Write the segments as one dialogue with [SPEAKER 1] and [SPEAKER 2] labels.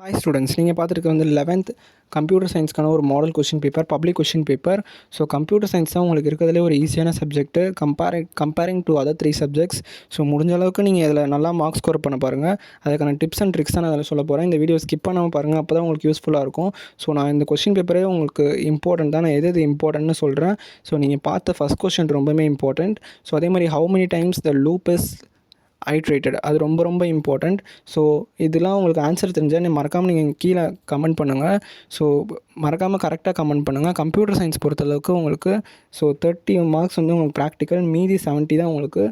[SPEAKER 1] Hi students, நீங்கள் பார்த்துருக்க வந்து 11th கம்ப்யூட்டர் சயின்ஸ்க்கான ஒரு model question paper, public question paper. So computer science தான் உங்களுக்கு இருக்கிறதுலே ஒரு ஈஸியான subject comparing to other 3 subjects. So முடிஞ்ச அளவுக்கு நீங்கள் இதில் நல்லா மார்க்ஸ் ஸ்கோர் பண்ண பாருங்கள். அதுக்கான டிப்ஸ் அண்ட் ட்ரிக்ஸ் தான் நான் அதில் சொல்ல போகிறேன். இந்த வீடியோ ஸ்கிப் பண்ணாமல் பாருங்கள், அப்போ தான் உங்களுக்கு யூஸ்ஃபுல்லாக இருக்கும். ஸோ நான் இந்த கொஷின் பேப்பரே உங்களுக்கு இம்பார்ட்டன்ட் தான், நான் எது இம்பார்ட்டன்ட்னு சொல்கிறேன். ஸோ நீங்கள் பார்த்த ஃபஸ்ட் கொஷின் ரொம்பவே இம்பார்ட்டன்ட். ஸோ அதே மாதிரி how many times the loop is iterated, அது ரொம்ப ரொம்ப இம்பார்ட்டண்ட். ஸோ இதெல்லாம் உங்களுக்கு ஆன்சர் தெரிஞ்சால் மறக்காமல் நீங்கள் கீழே கமெண்ட் பண்ணுங்கள். ஸோ மறக்காமல் கரெக்டாக கமெண்ட் பண்ணுங்கள். கம்ப்யூட்டர் சயின்ஸ் பொறுத்தளவுக்கு உங்களுக்கு 30 மார்க்ஸ் வந்து உங்களுக்கு ப்ராக்டிக்கல், மீதி 70 தான் உங்களுக்கு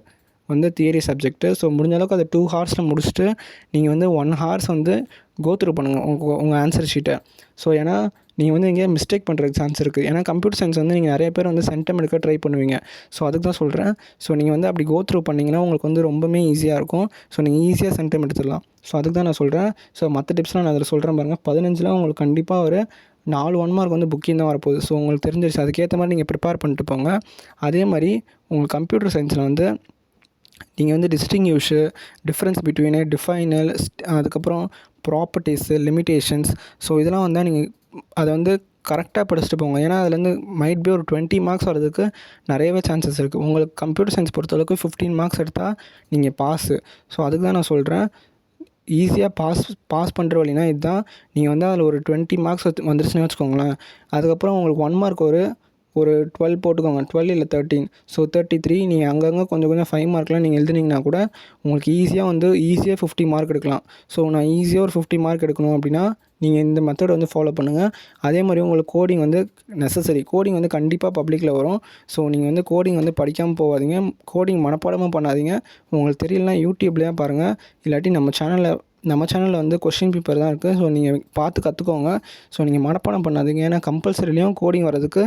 [SPEAKER 1] வந்து தியரி சப்ஜெக்ட்டு. ஸோ முடிஞ்ச அளவுக்கு அதை 2 ஹார்ஸில் முடிச்சுட்டு நீங்கள் வந்து 1 ஹார்ஸ் வந்து கோத்ரூ பண்ணுங்கள் உங்கள் ஆன்சர் ஷீட்டை. ஸோ ஏன்னா நீங்கள் வந்து எங்கேயா மிஸ்டேக் பண்ணுறதுக்கு சான்ஸ் இருக்குது. ஏன்னா கம்ப்யூட்டர் சயின்ஸ் வந்து நீங்கள் நிறைய பேர் வந்து சென்டம் எடுக்க ட்ரை பண்ணுவீங்க. ஸோ அதுக்கு தான் சொல்கிறேன். ஸோ நீங்கள் வந்து அப்படி கோத்ரூ பண்ணிங்கன்னா உங்களுக்கு வந்து ரொம்பவே ஈஸியாக இருக்கும். ஸோ நீங்கள் ஈஸியாக சென்டம் எடுத்துடலாம். ஸோ அதுக்கு தான் நான் சொல்கிறேன். ஸோ மற்ற டிப்ஸ்லாம் நான் அதில் சொல்கிறேன் பாருங்கள். 15ல் உங்களுக்கு கண்டிப்பாக ஒரு 4 1 மார்க் வந்து புக்கிங் தான் வரப்போகுது. ஸோ உங்களுக்கு தெரிஞ்சிருச்சு, அதுக்கேற்ற மாதிரி நீங்கள் ப்ரிப்பேர் பண்ணிட்டு போங்க. அதே மாதிரி உங்களுக்கு கம்ப்யூட்டர் சயின்ஸில் வந்து நீங்கள் வந்து டிஸ்டிங்யூஷு, டிஃப்ரென்ஸ் பிட்வீனு, டிஃபைனல், அதுக்கப்புறம் ப்ராப்பர்ட்டிஸு, லிமிட்டேஷன்ஸ். ஸோ இதெல்லாம் வந்து நீங்கள் அதை வந்து கரெக்டாக படிச்சுட்டு போங்க. ஏன்னா அதுலேருந்து மைட் பி ஒரு 20 மார்க்ஸ் வரதுக்கு நிறையவே சான்சஸ் இருக்குது. உங்களுக்கு கம்ப்யூட்டர் சயின்ஸ் பொறுத்தளவுக்கு 15 மார்க்ஸ் எடுத்தால் நீங்கள் பாஸு. ஸோ அதுக்கு தான் நான் சொல்கிறேன், ஈஸியாக பாஸ் பண்ணுற வழினா இதுதான். நீங்கள் வந்து அதில் ஒரு 20 மார்க்ஸ் வந்துருச்சுன்னு வச்சுக்கோங்களேன். அதுக்கப்புறம் உங்களுக்கு 1 மார்க் ஒரு 12 போட்டுக்கோங்க. 12 இல்லை 13. ஸோ 33. நீங்கள் அங்கங்கே கொஞ்சம் 5 மார்க்லாம் நீங்கள் எழுதுனீங்கன்னா கூட உங்களுக்கு ஈஸியாக 50 மார்க் எடுக்கலாம். ஸோ நான் ஈஸியாக ஒரு 50 மார்க் எடுக்கணும் அப்படின்னா நீங்கள் இந்த மெத்தட் வந்து ஃபாலோ பண்ணுங்கள். அதே மாதிரி உங்களுக்கு கோடிங் வந்து நெசசரி. கோடிங் வந்து கண்டிப்பாக பப்ளிக்கில் வரும். ஸோ நீங்கள் வந்து கோடிங் வந்து படிக்காமல் போகாதீங்க. கோடிங் மனப்பாடமாக பண்ணாதீங்க. உங்களுக்கு தெரியலனா யூடியூப்லேயே பாருங்கள், இல்லாட்டி நம்ம சேனலில் வந்து கொஷின் பேப்பர் தான் இருக்குது. ஸோ நீங்கள் பார்த்து கற்றுக்கோங்க. ஸோ நீங்கள் மனப்பாடம் பண்ணாதீங்க. ஏன்னா கம்பல்சரிலையும் கோடிங் வரதுக்கு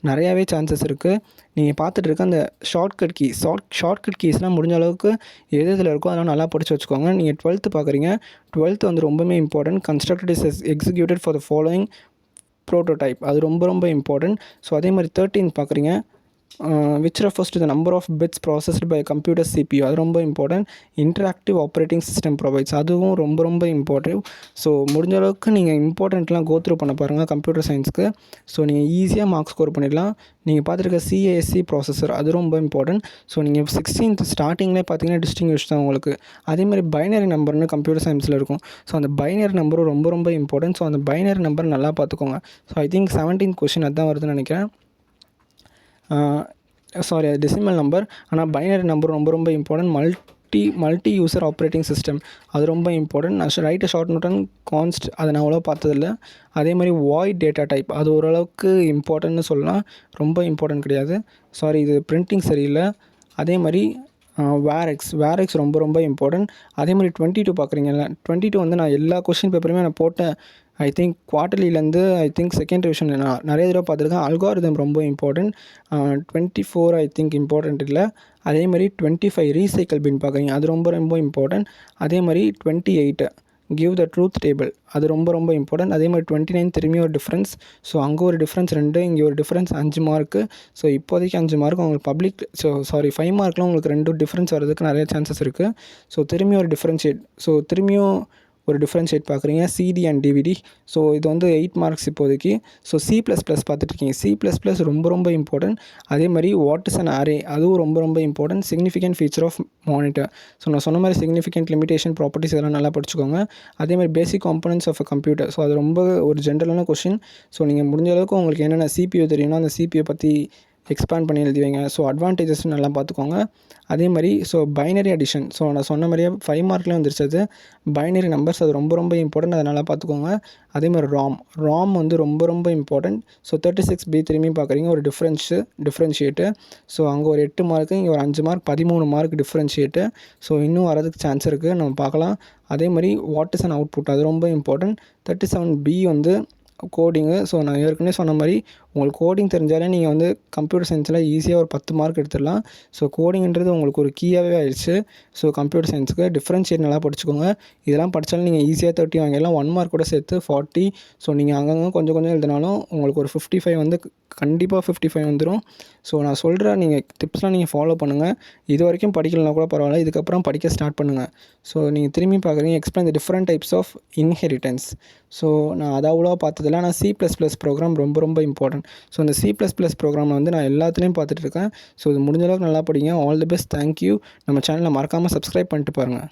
[SPEAKER 1] நிறையாவே சான்சஸ் இருக்குது. நீங்கள் பார்த்துட்டு இருக்க அந்த ஷார்ட்கட் கீஸ்லாம் முடிஞ்ச அளவுக்கு எது இதில் இருக்கோ அதெல்லாம் நல்லா படித்து வச்சுக்கோங்க. நீங்கள் 12th பார்க்குறீங்க. 12th வந்து ரொம்பவே important. Constructed is executed for the following prototype, அது ரொம்ப ரொம்ப இம்பார்ட்டன்ட். ஸோ அதே மாதிரி 13th பார்க்குறீங்க. which refers to the number of bits processed by a computer CPU, அது ரொம்ப important. Interactive operating system provides, அதுவும் ரொம்ப ரொம்ப இம்பார்ட்டன்ட். ஸோ முடிஞ்ச அளவுக்கு நீங்கள் இம்பார்ட்டண்ட்லாம் கோத்ரூ பண்ண பாருங்கள் கம்ப்யூட்டர் சயின்ஸ்க்கு. ஸோ நீங்கள் ஈஸியாக மார்க்ஸ் ஸ்கோர் பண்ணிடலாம். நீங்கள் பார்த்துருக்க CASC ப்ராசஸர், அது ரொம்ப இம்பார்ட்டன்ட். ஸோ நீங்கள் 16th ஸ்டார்டிங்லேயே பார்த்தீங்கன்னா டிஸ்டிங்யூஷ் தான் உங்களுக்கு. அதே மாதிரி பைனரி நம்பர்னு கம்ப்யூட்டர் சயின்ஸில் இருக்கும். ஸோ அந்த பைனரி நம்பரும் ரொம்ப ரொம்ப இம்பார்ட்டன்ட். ஸோ அந்த பைனரி நம்பர் நல்லா பார்த்துக்கோங்க. So I think 17th question அதுதான் வருதுன்னு நினைக்கிறேன். சாரி, அது டெசிமல் நம்பர். ஆனால் பைனரி நம்பர் ரொம்ப ரொம்ப important. Multi user operating system, அது ரொம்ப இம்பார்ட்டன்ட். நான் ரைட் ஷார்ட் நோட் அண்ட் கான்ஸ்ட், அதை நான் அவ்வளோ பார்த்ததில்ல. அதே மாதிரி வாய்ட் டேட்டா டைப், அது ஓரளவுக்கு இம்பார்ட்டன்ட்னு சொல்லலாம், ரொம்ப இம்பார்ட்டன்ட் கிடையாது. சாரி, இது பிரிண்டிங் சரியில்லை. அதே மாதிரி வேரெக்ஸ் ரொம்ப ரொம்ப இம்பார்ட்டன்ட். அதே மாதிரி 22 பார்க்குறீங்கல்ல, 22 வந்து நான் எல்லா கொஷின் பேப்பருமே நான் போட்டேன். ஐ திங்க் குவார்ட்டர்லிலேருந்து செகண்ட் ரிவிஷன் நான் நிறைய தடவை பார்த்துருக்கேன். அல்காரிதம் ரொம்ப இம்பார்ட்டன்ட். 24 ஐ திங்க் இம்பார்ட்டன்ட் இல்லை. அதே மாதிரி 25 ரீசைக்கிள் பின் பார்க்குறீங்க, அது ரொம்ப ரொம்ப இம்பார்ட்டன்ட். அதே மாதிரி 28 கிவ் த ட்ரூத் டேபிள், அது ரொம்ப ரொம்ப இம்பார்ட்டன்ட். அதே மாதிரி 29 திரும்பி ஒரு டிஃப்ரென்ஸ். ஸோ அங்கே ஒரு டிஃப்ரென்ஸ் 2, இங்கே ஒரு டிஃப்ரென்ஸ் 5 மார்க்கு. ஸோ இப்போதைக்கு 5 மார்க் உங்களுக்கு 5 மார்க்லாம் உங்களுக்கு 2 டிஃப்ரென்ஸ் வரதுக்கு நிறைய சான்சஸ் இருக்குது. ஸோ திரும்பி ஒரு டிஃப்ரென்ஷியேட் பார்க்குறீங்க, CD அண்ட் DVD. ஸோ இது வந்து 8 மார்க்ஸ் இப்போதைக்கு. ஸோ C++ பார்த்துட்ருக்கீங்க. C++ ரொம்ப ரொம்ப இம்பார்ட்டன்ட். அதே மாதிரி வாட் இஸ் அன் அரே, அதுவும் ரொம்ப ரொம்ப important. Significant feature of monitor. So நான் சொன்ன மாதிரி சிக்னிஃபிகண்ட், லிமிடேஷன், ப்ராப்பர்ட்டிஸ் இதெல்லாம் நல்லா படிச்சுக்கோங்க. அதே மாதிரி basic components of a computer. So அது ரொம்ப ஒரு ஜென்ரலான கொஷின். ஸோ நீங்கள் முடிஞ்ச அளவுக்கு உங்களுக்கு என்னென்ன CPU தெரியும்னா அந்த CPU பற்றி எக்ஸ்பேண்ட் பண்ணி எழுதி வைங்க. ஸோ அட்வான்டேஜஸ் நல்லா பார்த்துக்கோங்க. அதே மாதிரி பைனரி அடிஷன், ஸோ நான் சொன்ன மாதிரியே 5 மார்க்லேயும் வந்துருச்சு. அது பைனரி நம்பர்ஸ், அது ரொம்ப ரொம்ப இம்பார்ட்டன்ட், அதை நல்லா பார்த்துக்கோங்க. அதே மாதிரி ராம் வந்து ரொம்ப ரொம்ப இம்பார்ட்டன்ட். ஸோ 36B திரும்பி பார்க்குறீங்க, ஒரு டிஃப்ரென்ஷியேட்டு. ஸோ அங்கே ஒரு 8 மார்க்கு, இங்கே ஒரு 5 மார்க், 13 மார்க் டிஃப்ரென்ஷியேட்டு. ஸோ இன்னும் வரதுக்கு சான்ஸ் இருக்குது, நம்ம பார்க்கலாம். அதே மாதிரி வாட் இஸ் அன் அவுட்புட், அது ரொம்ப இம்பார்ட்டன்ட். 37B வந்து கோடிங்கு. ஸோ நான் ஏற்கனவே சொன்ன மாதிரி உங்களுக்கு கோடிங் தெரிஞ்சாலே நீங்கள் வந்து கம்ப்யூட்டர் சயின்ஸில் ஈஸியாக ஒரு 10 மார்க் எடுத்துடலாம். ஸோ கோடிங்கிறது உங்களுக்கு ஒரு கீயாகவே ஆயிடுச்சு. ஸோ கம்ப்யூட்டர் சயின்ஸுக்கு டிஃப்ரென்ஷியேட் நல்லா படிச்சுக்கோங்க. இதெல்லாம் படித்தாலும் நீங்கள் ஈஸியாக 30 வாங்கிடலாம். 1 மார்க் கூட சேர்த்து 40. ஸோ நீங்கள் அங்கங்கே கொஞ்சம் எழுதினாலும் உங்களுக்கு ஒரு 55 வந்து கண்டிப்பாக 55 வந்துடும். ஸோ நான் சொல்கிற நீங்கள் டிப்ஸ்லாம் நீங்கள் ஃபாலோ பண்ணுங்கள். இது வரைக்கும் படிக்கலைனா கூட பரவாயில்ல, இதுக்கப்புறம் படிக்க ஸ்டார்ட் பண்ணுங்கள். ஸோ நீங்கள் திரும்பி பார்க்குறீங்க explain the different types of inheritance. So நான் அதை அவ்வளோவா பார்த்ததில்ல. ஆனால் C++ ப்ரோக்ராம் ரொம்ப ரொம்ப இம்பார்ட்டன்ட். ஸோ இந்த C++ ப்ரோக்ராமை வந்து நான் எல்லாத்துலேயும் பார்த்துட்டு இருக்கேன். ஸோ இது முடிஞ்ச அளவுக்கு நல்லா படிங்க. All the best. தேங்க்யூ. நம்ம சேனலை மறக்காமல் சப்ஸ்கிரைப் பண்ணிட்டு பாருங்கள்.